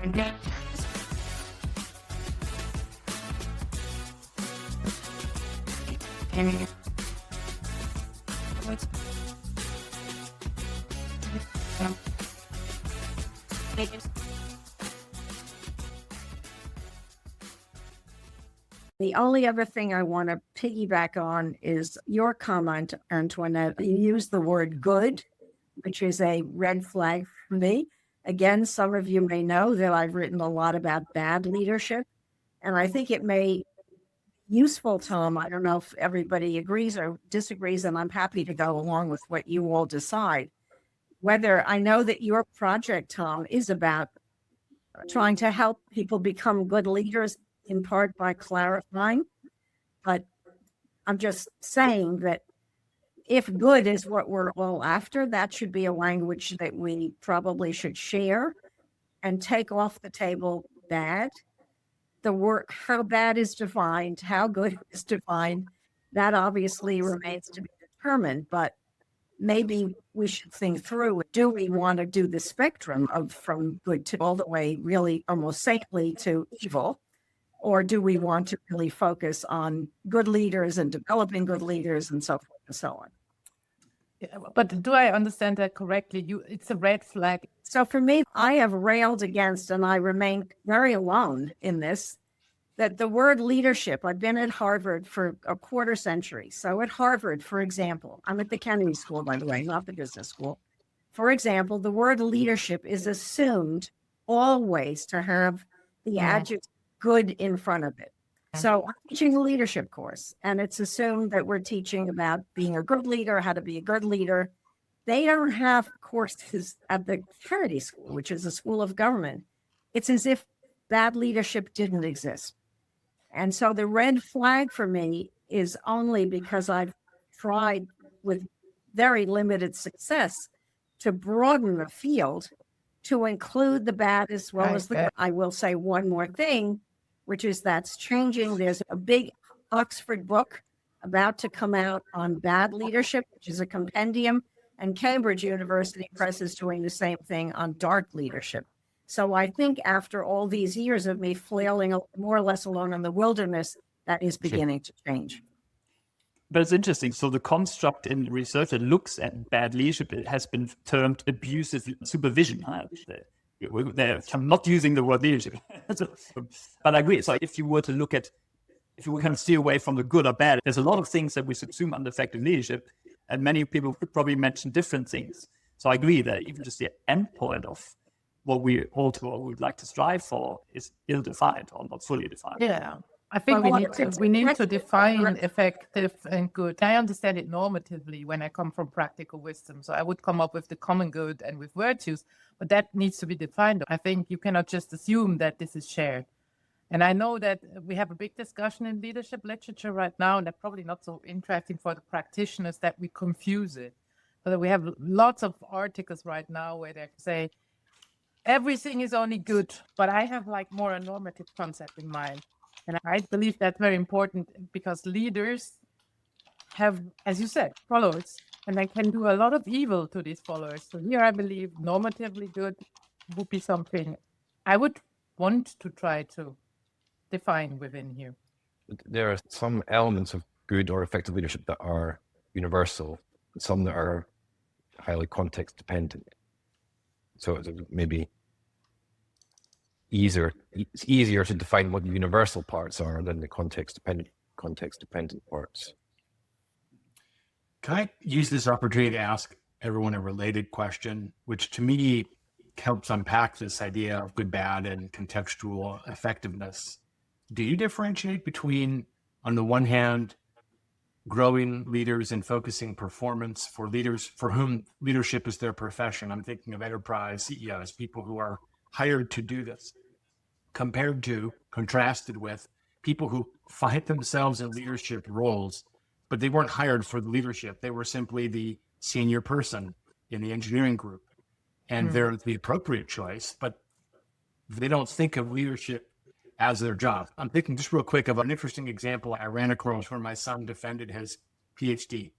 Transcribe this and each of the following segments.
The only other thing I want to piggyback on is your comment, Antoinette. You used the word good, which is a red flag for me. Again, some of you may know that I've written a lot about bad leadership, and I think it may be useful, Tom. I don't know if everybody agrees or disagrees, and I'm happy to go along with what you all decide. Whether I know that your project, Tom, is about trying to help people become good leaders, in part by clarifying, but I'm just saying that if good is what we're all after, that should be a language that we probably should share and take off the table bad. The word, how bad is defined, how good is defined, that obviously remains to be determined, but maybe we should think through, do we want to do the spectrum of from good to all the way really almost saintly to evil? Or do we want to really focus on good leaders and developing good leaders and so forth and so on? Yeah, but do I understand that correctly? It's a red flag. So for me, I have railed against, and I remain very alone in this, that the word leadership, I've been at Harvard for a quarter century. So at Harvard, for example, I'm at the Kennedy School, by the way, not the business school. For example, the word leadership is assumed always to have the adjective good in front of it. So I'm teaching a leadership course, and it's assumed that we're teaching about being a good leader, how to be a good leader. They don't have courses at the Kennedy School, which is a school of government. It's as if bad leadership didn't exist. And so the red flag for me is only because I've tried with very limited success to broaden the field to include the bad as well as the good. I will say one more thing, which is that's changing. There's a big Oxford book about to come out on bad leadership, which is a compendium, and Cambridge University Press is doing the same thing on dark leadership. So I think after all these years of me flailing more or less along in the wilderness, that is beginning to change. But it's interesting. So the construct in research that looks at bad leadership has been termed abusive supervision. I'm not using the word leadership, but I agree. So if you were to look at, if you were kind of steer away from the good or bad, there's a lot of things that we subsume under effective leadership, and many people could probably mention different things. So I agree that even just the endpoint of what we all would like to strive for is ill-defined or not fully defined. Yeah. I think we need to define effective and good. I understand it normatively when I come from practical wisdom. So I would come up with the common good and with virtues, but that needs to be defined. I think you cannot just assume that this is shared. And I know that we have a big discussion in leadership literature right now, and that's probably not so interesting for the practitioners that we confuse it. But we have lots of articles right now where they say, everything is only good, but I have like more a normative concept in mind. And I believe that's very important because leaders have, as you said, followers, and they can do a lot of evil to these followers. So here I believe normatively good would be something I would want to try to define within here. There are some elements of good or effective leadership that are universal, some that are highly context dependent. So maybe it's easier to define what the universal parts are than the context dependent parts. Can I use this opportunity to ask everyone a related question, which to me helps unpack this idea of good, bad, and contextual effectiveness? Do you differentiate between, on the one hand, growing leaders and focusing performance for leaders for whom leadership is their profession? I'm thinking of enterprise CEOs, people who are hired to do this, contrasted with people who find themselves in leadership roles, but they weren't hired for the leadership. They were simply the senior person in the engineering group. And they're the appropriate choice, but they don't think of leadership as their job. I'm thinking just real quick of an interesting example I ran across where my son defended his PhD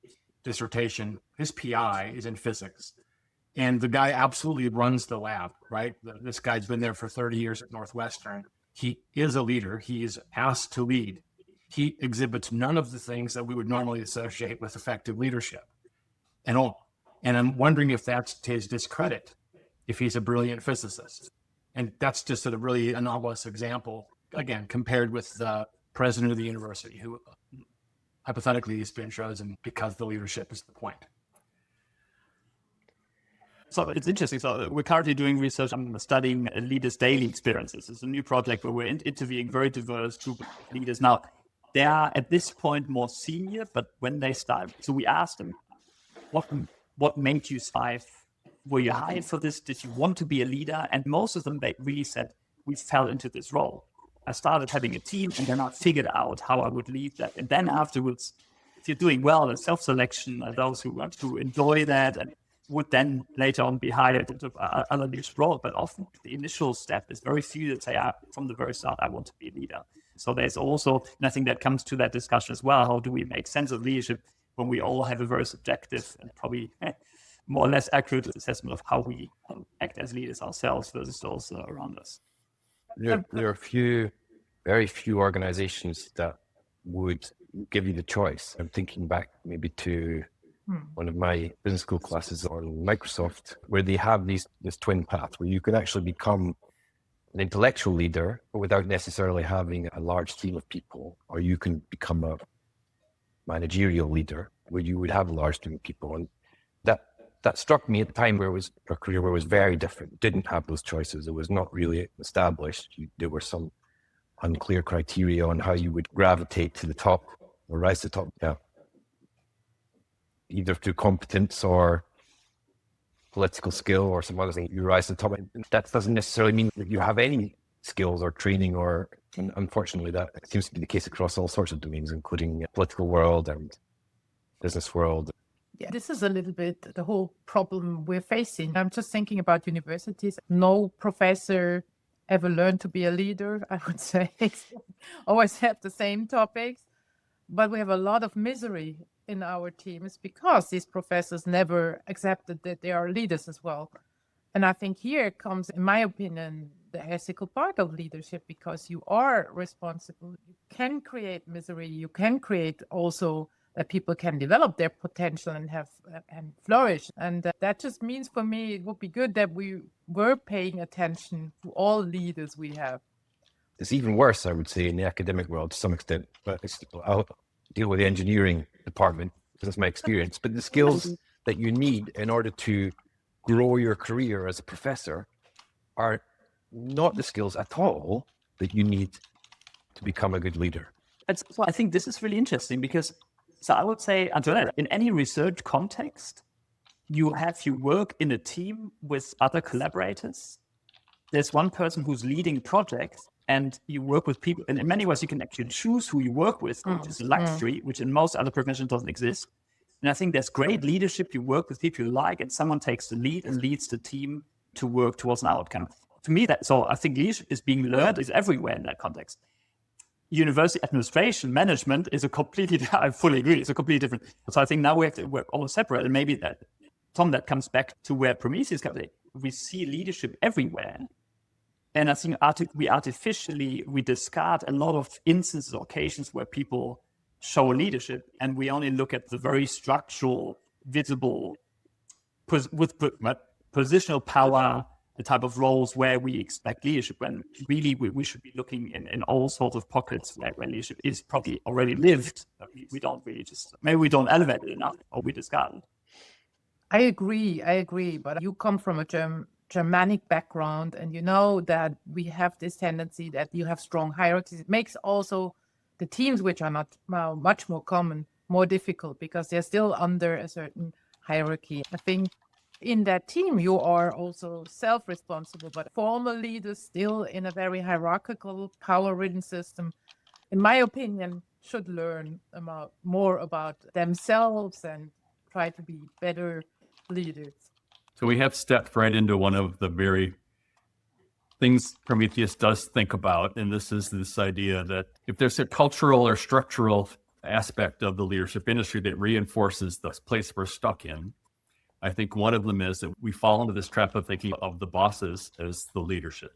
dissertation. His PI is in physics. And the guy absolutely runs the lab, right? This guy's been there for 30 years at Northwestern. He is a leader. He is asked to lead. He exhibits none of the things that we would normally associate with effective leadership at all. And I'm wondering if that's to his discredit, if he's a brilliant physicist. And that's just a really anomalous example, again, compared with the president of the university, who hypothetically has been chosen because the leadership is the point. So it's interesting. So we're currently doing research. I'm studying leaders' daily experiences. It's a new project where we're interviewing very diverse group of leaders. Now, they are at this point more senior, but when they start, so we asked them, what made you strive? Were you hired for this? Did you want to be a leader? And most of them, they really said, we fell into this role. I started having a team, and then I figured out how I would lead that. And then afterwards, if you're doing well in self-selection, those who want to enjoy that and would then later on be hired into other leadership role. But often the initial step is very few that say, from the very start, I want to be a leader. So there's also, and I think that comes to that discussion as well. How do we make sense of leadership when we all have a very subjective and probably more or less accurate assessment of how we act as leaders ourselves versus those around us? There are very few organizations that would give you the choice. I'm thinking back maybe to one of my business school classes on Microsoft, where they have this twin path where you can actually become an intellectual leader without necessarily having a large team of people, or you can become a managerial leader where you would have a large team of people. And that struck me at the time where it was a career where it was very different. Didn't have those choices. It was not really established. There were some unclear criteria on how you would gravitate to the top or rise to the top. Yeah. Either through competence or political skill or some other thing, you rise to the top. That doesn't necessarily mean that you have any skills or training, and unfortunately that seems to be the case across all sorts of domains, including political world and business world. Yeah, this is a little bit the whole problem we're facing. I'm just thinking about universities. No professor ever learned to be a leader, I would say. Always have the same topics. But we have a lot of misery in our teams because these professors never accepted that they are leaders as well. And I think here comes, in my opinion, the ethical part of leadership, because you are responsible. You can create misery. You can create also that people can develop their potential and have and flourish. And that just means for me, it would be good that we were paying attention to all leaders we have. It's even worse, I would say, in the academic world to some extent, but I'll deal with the engineering department because that's my experience. But the skills that you need in order to grow your career as a professor are not the skills at all that you need to become a good leader. I think this is really interesting because, so I would say, Antoinette, in any research context, you work in a team with other collaborators. There's one person who's leading projects, and you work with people. And in many ways, you can actually choose who you work with, which is a luxury, which in most other professions doesn't exist. And I think there's great leadership. You work with people you like, and someone takes the lead and leads the team to work towards an outcome. To me, so I think leadership is being learned is everywhere in that context. University administration, management is a completely, I fully agree, it's a completely different. So I think now we're all separate. And maybe that, Tom, that comes back to where Prometheus comes in. We see leadership everywhere. And I think we discard a lot of instances or occasions where people show leadership, and we only look at the very structural, visible, with positional power, the type of roles where we expect leadership, when really we should be looking in all sorts of pockets where leadership is probably already lived. We don't really maybe we don't elevate it enough, or we discard it. I agree. But you come from a Germanic background, and you know that we have this tendency that you have strong hierarchies. It makes also the teams, which are not much more common, more difficult because they're still under a certain hierarchy. I think in that team, you are also self-responsible, but formal leaders still in a very hierarchical, power-ridden system, in my opinion, should learn more about themselves and try to be better leaders. So we have stepped right into one of the very things Prometheus does think about, and this is this idea that if there's a cultural or structural aspect of the leadership industry that reinforces the place we're stuck in, I think one of them is that we fall into this trap of thinking of the bosses as the leadership.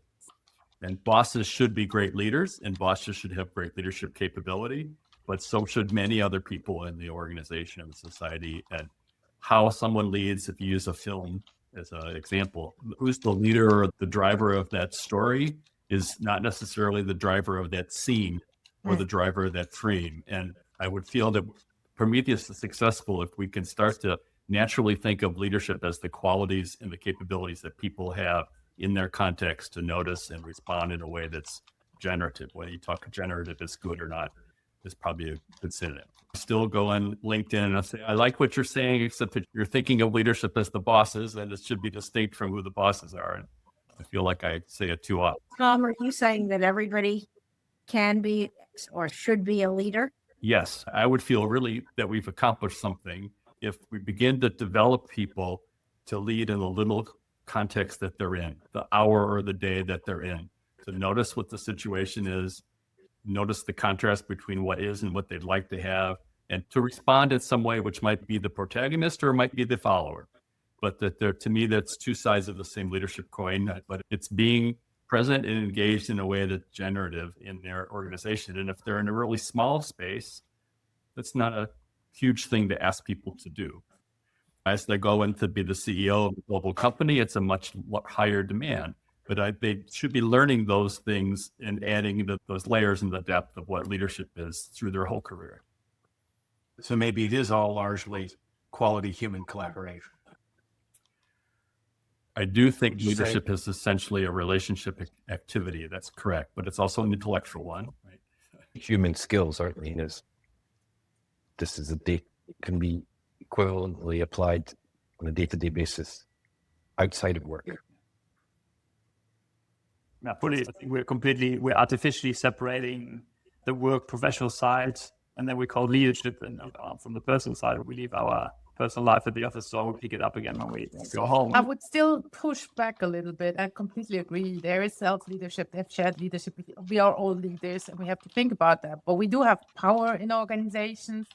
And bosses should be great leaders, and bosses should have great leadership capability, but so should many other people in the organization and society. And how someone leads, if you use a film as an example, who's the leader or the driver of that story is not necessarily the driver of that scene or the driver of that frame. And I would feel that Prometheus is successful if we can start to naturally think of leadership as the qualities and the capabilities that people have in their context to notice and respond in a way that's generative. Whether you talk generative is good or not is probably a good synonym. Still go on LinkedIn and I'll say, I like what you're saying, except that you're thinking of leadership as the bosses, and it should be distinct from who the bosses are. And I feel like I say it too often. Tom, are you saying that everybody can be or should be a leader? Yes, I would feel really that we've accomplished something if we begin to develop people to lead in the little context that they're in, the hour or the day that they're in, to notice what the situation is, notice the contrast between what is and what they'd like to have, and to respond in some way, which might be the protagonist or might be the follower. But that there, to me, that's two sides of the same leadership coin, but it's being present and engaged in a way that's generative in their organization. And if they're in a really small space, that's not a huge thing to ask people to do. As they go in to be the CEO of a global company, it's a much higher demand. But they should be learning those things and adding those layers and the depth of what leadership is through their whole career. So maybe it is all largely quality human collaboration. I do think leadership is essentially a relationship activity. That's correct, but it's also an intellectual one, right? Human skills, aren't they? Can be equivalently applied on a day-to-day basis outside of work. Yeah, fully. I think we're artificially separating the work professional side, and then we call leadership, and from the personal side, we leave our personal life at the office, so we pick it up again when we go home. I would still push back a little bit. I completely agree. There is self-leadership, there's shared leadership. We are all leaders, and we have to think about that. But we do have power in organizations.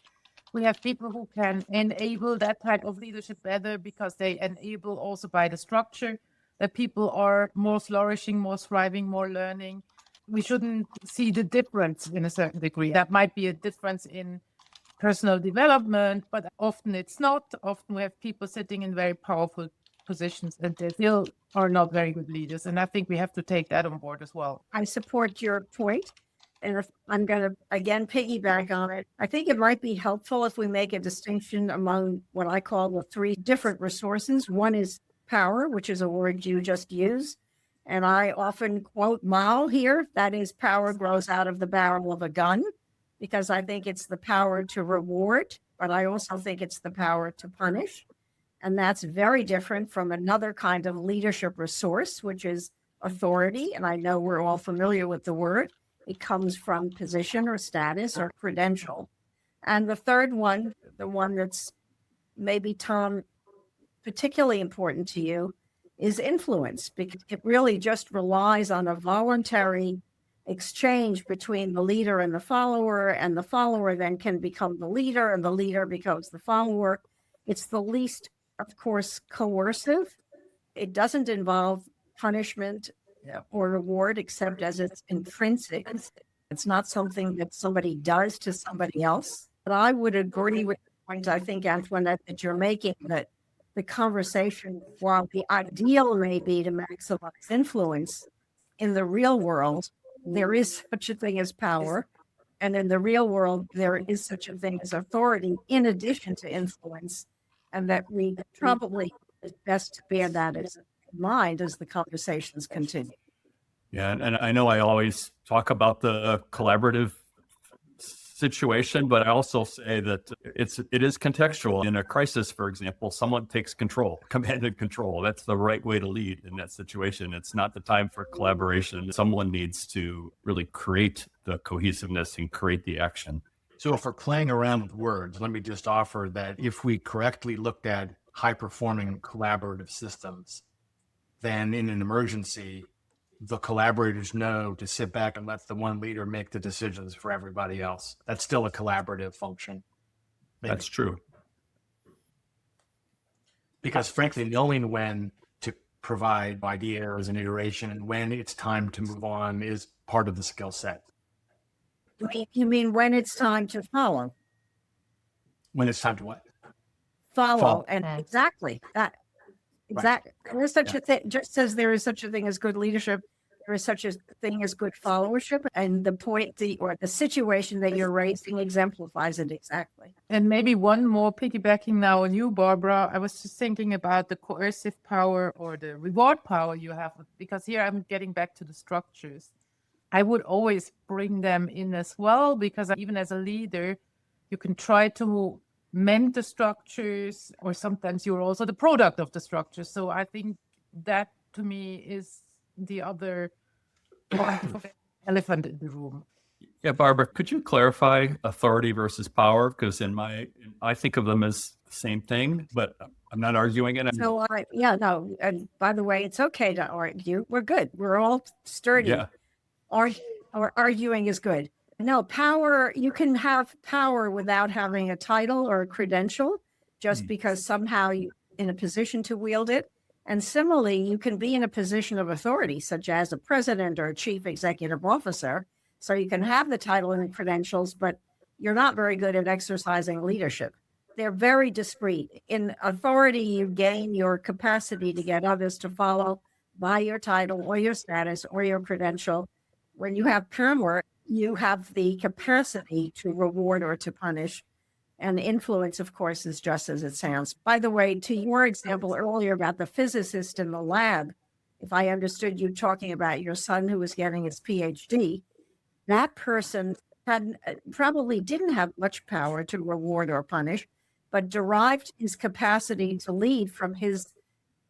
We have people who can enable that type of leadership better because they enable also by the structure that people are more flourishing, more thriving, more learning. We shouldn't see the difference in a certain degree. That might be a difference in personal development, but often it's not. Often we have people sitting in very powerful positions and they still are not very good leaders. And I think we have to take that on board as well. I support your point. And if I'm going to, again, piggyback on it, I think it might be helpful if we make a distinction among what I call the three different resources. One is power, which is a word you just used. And I often quote Mao here, that is, power grows out of the barrel of a gun, because I think it's the power to reward, but I also think it's the power to punish. And that's very different from another kind of leadership resource, which is authority. And I know we're all familiar with the word. It comes from position or status or credential. And the third one, the one that's maybe, Tom, particularly important to you, is influence, because it really just relies on a voluntary exchange between the leader and the follower then can become the leader, and the leader becomes the follower. It's the least, of course, coercive. It doesn't involve punishment or reward, except as it's intrinsic. It's not something that somebody does to somebody else. But I would agree with the point, I think, Antoinette, that you're making, that the conversation, while the ideal may be to maximize influence, in the real world, there is such a thing as power. And in the real world, there is such a thing as authority in addition to influence. And that we probably is best to bear that in mind as the conversations continue. Yeah, and I know I always talk about the collaborative situation, but I also say that it is contextual. In a crisis, for example, someone takes control, command and control. That's the right way to lead in that situation. It's not the time for collaboration. Someone needs to really create the cohesiveness and create the action. So if we're playing around with words, let me just offer that if we correctly looked at high-performing collaborative systems, then in an emergency, the collaborators know to sit back and let the one leader make the decisions for everybody else. That's still a collaborative function. Maybe. That's true. Because frankly, knowing when to provide ideas and iteration and when it's time to move on is part of the skill set. You mean when it's time to follow? When it's time to what? Follow. And exactly that. Exactly. Right. There is such a thing, just as there is such a thing as good leadership, there is such a thing as good followership. And the point, or the situation that you're raising exemplifies it exactly. And maybe one more piggybacking now on you, Barbara. I was just thinking about the coercive power or the reward power you have, because here I'm getting back to the structures. I would always bring them in as well, because even as a leader, you can try to mend the structures, or sometimes you're also the product of the structure. So I think that to me is the other elephant in the room. Yeah, Barbara, could you clarify authority versus power? Because I think of them as the same thing, but I'm not arguing it. So no. And by the way, it's okay to argue. We're good. We're all sturdy. Yeah. Arguing is good. No, power, you can have power without having a title or a credential, just because somehow you're in a position to wield it. And similarly, you can be in a position of authority, such as a president or a chief executive officer. So you can have the title and the credentials, but you're not very good at exercising leadership. They're very discrete. In authority, you gain your capacity to get others to follow by your title or your status or your credential. When you have power, you have the capacity to reward or to punish. And influence, of course, is just as it sounds. By the way, to your example earlier about the physicist in the lab, if I understood you talking about your son who was getting his PhD, that person probably didn't have much power to reward or punish, but derived his capacity to lead from his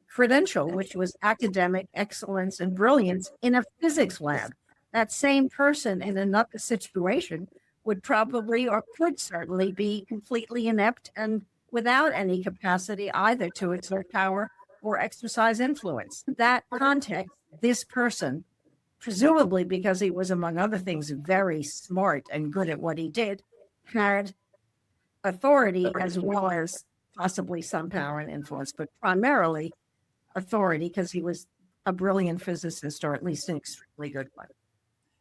credential, which was academic excellence and brilliance in a physics lab. That same person in another situation would probably or could certainly be completely inept and without any capacity either to exert power or exercise influence. That context, this person, presumably because he was, among other things, very smart and good at what he did, had authority as well as possibly some power and influence, but primarily authority because he was a brilliant physicist, or at least an extremely good one.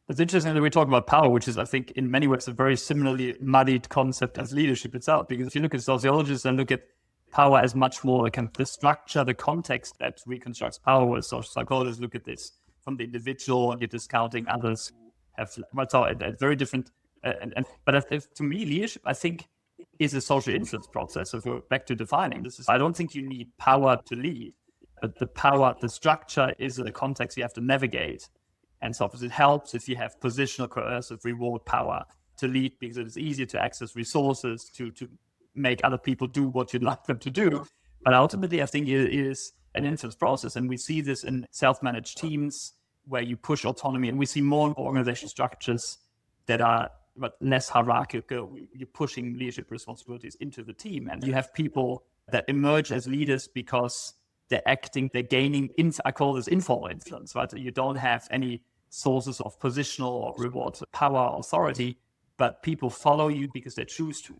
It's interesting that we talk about power, which is, I think, in many ways a very similarly muddied concept as leadership itself. Because if you look at sociologists and look at power as much more kind of the structure, the context that reconstructs power, where social psychologists look at this from the individual and you're discounting others who have a very different. But to me, leadership, I think, is a social influence process. So if we're back to defining this, I don't think you need power to lead, but the structure is the context you have to navigate. And so it helps if you have positional, coercive, reward power to lead, because it is easier to access resources, to make other people do what you'd like them to do. But ultimately, I think it is an influence process. And we see this in self-managed teams where you push autonomy. And we see more organizational structures that are less hierarchical. You're pushing leadership responsibilities into the team. And you have people that emerge as leaders because they're gaining, I call this informal influence, right? You don't have any sources of positional or reward, power, authority, but people follow you because they choose to.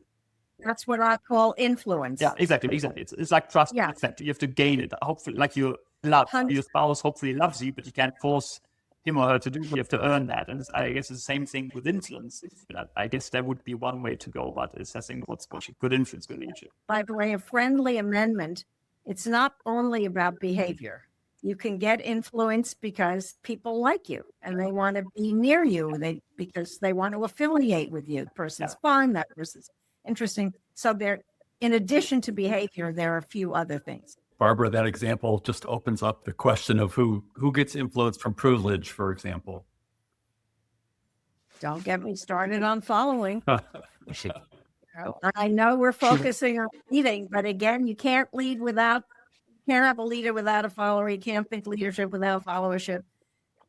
That's what I call influence. Yeah, exactly. It's like trust. Yeah. You have to gain it. Hopefully, like your spouse hopefully loves you, but you can't force him or her to do it. You have to earn that. And I guess it's the same thing with influence. I guess that would be one way to go about assessing what's good influence, good leadership. By the way, a friendly amendment, it's not only about behavior. You can get influence because people like you and they want to be near you because they want to affiliate with you. The person's fun, that person's interesting. So in addition to behavior, there are a few other things. Barbara, that example just opens up the question of who gets influence from privilege, for example. Don't get me started on following. I know we're focusing on leading, but again, you can't have a leader without a follower. You can't think leadership without followership.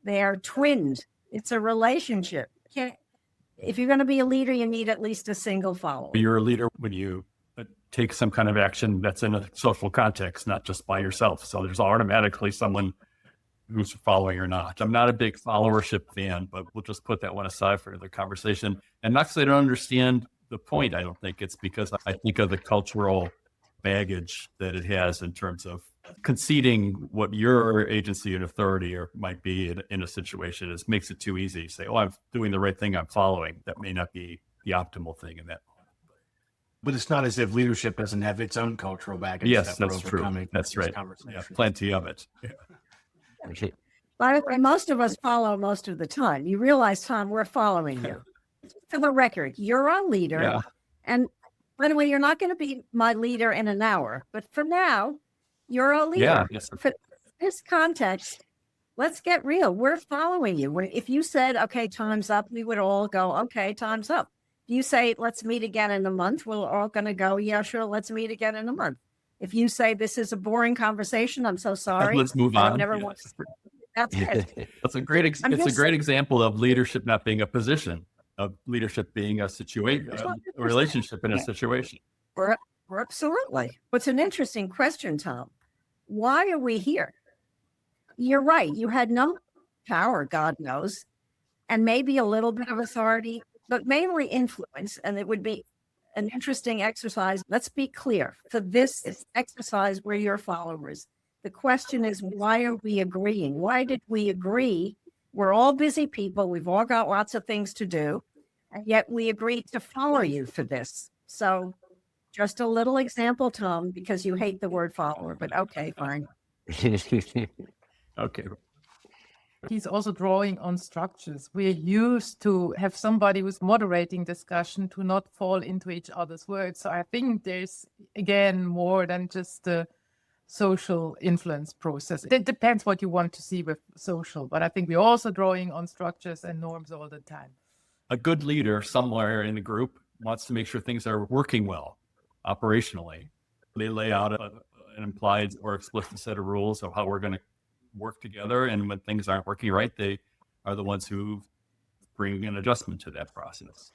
They are twinned. It's a relationship. If you're going to be a leader, you need at least a single follower. You're a leader when you take some kind of action that's in a social context, not just by yourself. So there's automatically someone who's following or not. I'm not a big followership fan, but we'll just put that one aside for the conversation. And not because I don't understand the point. I don't think it's because I think of the cultural baggage that it has in terms of conceding what your agency and authority might be in a situation makes it too easy. Say, oh, I'm doing the right thing, I'm following. That may not be the optimal thing in that. But it's not as if leadership doesn't have its own cultural baggage. Yes, that we're that's true. overcoming That's through this right. conversation. Yeah, plenty of it. Okay. By the way, most of us follow most of the time. You realize, Tom, we're following you. For the record, you're our leader. Yeah. And by the way, you're not going to be my leader in an hour, but for now, you're a leader. Yeah. Yes. For this context, let's get real. We're following you. If you said, okay, time's up, we would all go, okay, time's up. If you say, let's meet again in a month, we're all going to go, yeah, sure, let's meet again in a month. If you say this is a boring conversation, I'm so sorry. Let's move I on. never Yes. want That's it. That's a great. It's a great example of leadership not being a position, of leadership being a situation, a relationship in a situation. Absolutely. It's an interesting question, Tom. Why are we here? You're right. You had no power, God knows, and maybe a little bit of authority, but mainly influence. And it would be an interesting exercise. Let's be clear. For this exercise, we're your followers. The question is, why are we agreeing? Why did we agree? We're all busy people. We've all got lots of things to do. And yet we agreed to follow you for this. So just a little example, Tom, because you hate the word follower, but okay, fine. Okay. He's also drawing on structures. We're used to have somebody who's moderating discussion to not fall into each other's words. So I think there's, again, more than just the social influence process. It depends what you want to see with social, but I think we're also drawing on structures and norms all the time. A good leader somewhere in the group wants to make sure things are working well operationally. They lay out an implied or explicit set of rules of how we're going to work together. And when things aren't working right, they are the ones who bring an adjustment to that process.